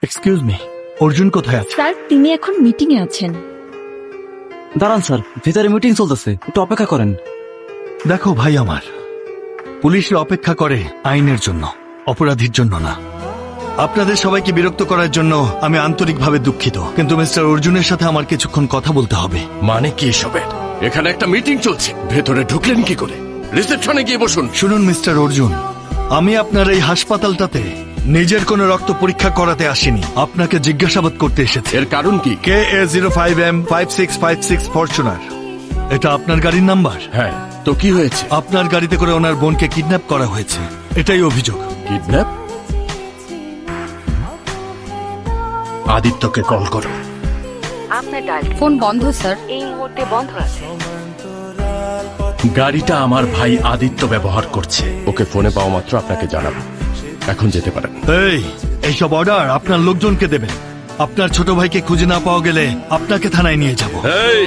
Excuse me, Arjun কোথায় আছে? Sir তিনি এখন মিটিং এ আছেন। দাঁড়ান স্যার, ভেতরে মিটিং চলতেছে, একটু অপেক্ষা করেন। দেখো ভাই আমার, পুলিশরা অপেক্ষা করে আইনের জন্য, অপরাধীর জন্য না। আপনাদের সবাইকে বিরক্ত করার জন্য আমি আন্তরিকভাবে দুঃখিত, কিন্তু মিস্টার অর্জুনের সাথে আমার কিছুক্ষণ কথা বলতে হবে। মানে কি এসবের? এখানে একটা মিটিং চলছে, ভেতরে ঢুকলেন কি করে? রিসেপশনে গিয়ে বসুন। শুনুন মিস্টার অর্জুন, আমি আপনার এই হাসপাতালটাতে নিজের কোনো রক্ত পরীক্ষা করাতে আসিনি, আপনাকে জিজ্ঞাসাবাদ করতে এসেছি। এর কারণ কি? KA05M5656 ফরচুনার, এটা আপনার গাড়ির নাম্বার? হ্যাঁ, তো কি হয়েছে? আপনার গাড়িতে করে ওনার বোনকে কিডন্যাপ করা হয়েছে, এটাই অভিযোগ। কিডন্যাপ? আদিত্যকে কল করো। আপনার ডায়াল ফোন বন্ধ স্যার। এই মুহূর্তে বন্ধ আছে। গাড়িটা আমার ভাই আদিত্য ব্যবহার করছে, ওকে ফোনে পাওয়া মাত্র আপনাকে জানাবো। এখন যেতে পারেন। এইসব অর্ডার আপনার লোকজনকে দেবেন। আপনার ছোট ভাইকে খুঁজে না পাওয়া গেলে আপনাকে থানায় নিয়ে যাব। এই,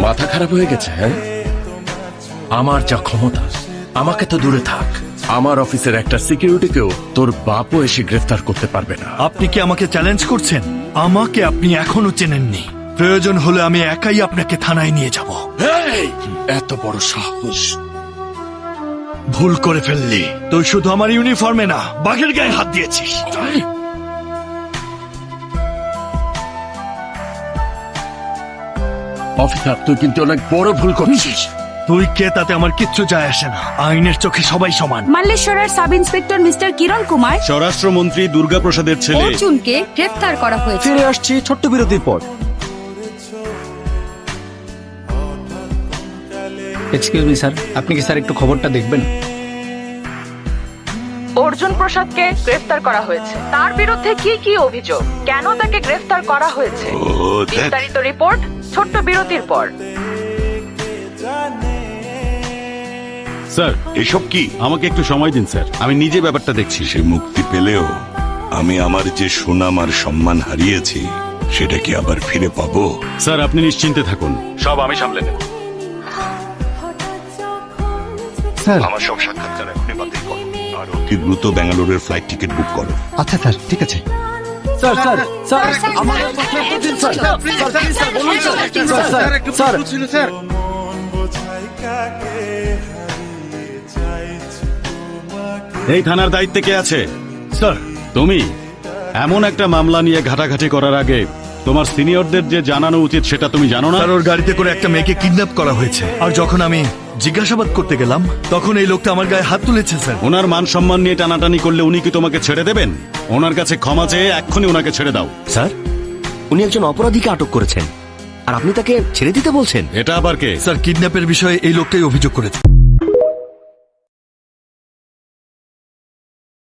মাথা খারাপ হয়ে গেছে? হ্যাঁ, আমার যা ক্ষমতা, আমাকে তো দূরে থাক, আমার অফিসের একটা সিকিউরিটিকেও তোর বাপও এসে গ্রেফতার করতে পারবে না। আপনি কি আমাকে চ্যালেঞ্জ করছেন? আমাকে আপনি এখনো চেনেননি, প্রয়োজন হলে আমি একাই আপনাকে থানায় নিয়ে যাব। এই, এত বড় সাহস! ভুল করে ফেললি, তুই শুধু আমার ইউনিফর্মে না, বাঘের গায়ে হাত দিয়েছিস। অফিসার, তুই কিন্তু অনেক বড় ভুল করছিস। তুই কে তাতে আমার কিচ্ছু যায় আসে না, আইনের চোখে সবাই সমান। মাল্লেশ্বরের সাব ইন্সপেক্টর মিস্টার কিরণ কুমার স্বরাষ্ট্রমন্ত্রী দুর্গাপ্রসাদের ছেলে অর্জুনকে গ্রেফতার করা হয়েছে। ফিরে আসছি ছোট্ট বিরতির পর। এক্সকিউজ মি স্যার, আপনি কি স্যার একটু খবরটা দেখবেন? অর্জুন প্রসাদকে গ্রেফতার করা হয়েছে। তার বিরুদ্ধে কি কি অভিযোগ, কেন তাকে গ্রেফতার করা হয়েছে, বিস্তারিত রিপোর্ট ছোট্ট বিরতির পর। স্যার, এসব কি? আমাকে একটু সময় দিন স্যার, আমি নিজে ব্যাপারটা দেখছি। সে মুক্তি পেলেও আমি আমার যে সুনাম আর সম্মান হারিয়েছি সেটা কি আবার ফিরে পাবো? স্যার, আপনি নিশ্চিন্তে থাকুন, সব আমি সামলে নেব। স্যার আমার সব সাক্ষাৎকার এখনই বাতিল করো আর অতি দ্রুত ব্যাঙ্গালোরের ফ্লাইট টিকিট বুক করো। আচ্ছা স্যার, ঠিক আছে। স্যার স্যার স্যার, আমার কথা একটু দিন স্যার। স্যার, প্লিজ স্যার, বলুন স্যার। স্যার, স্যার, এই থানার দায়িত্বে কে আছে? স্যার, তুমি। এমন একটা মামলা নিয়ে ঘাটাঘাটি করার আগে তোমার সিনিয়রদের যে জানানো উচিত সেটা তুমি জানো না? স্যার, ওর গাড়িতে করে একটা মেয়েকে কিডন্যাপ করা হয়েছে, আর যখন আমি জিজ্ঞাসাবাদ করতে গেলাম তখন এই লোকটা আমার গায়ে হাত তুলেছে। স্যার, ওনার মান সম্মান নিয়ে টানাটানি করলে উনি কি তোমাকে ছেড়ে দেবেন? ওনার কাছে ক্ষমা চেয়ে এক্ষুনি ওনাকে ছেড়ে দাও। স্যার, উনি একজন অপরাধীকে আটক করেছেন আর আপনি তাকে ছেড়ে দিতে বলছেন? এটা আবার কে? স্যার, কিডন্যাপের বিষয়ে এই লোকটাই অভিযোগ করেছে।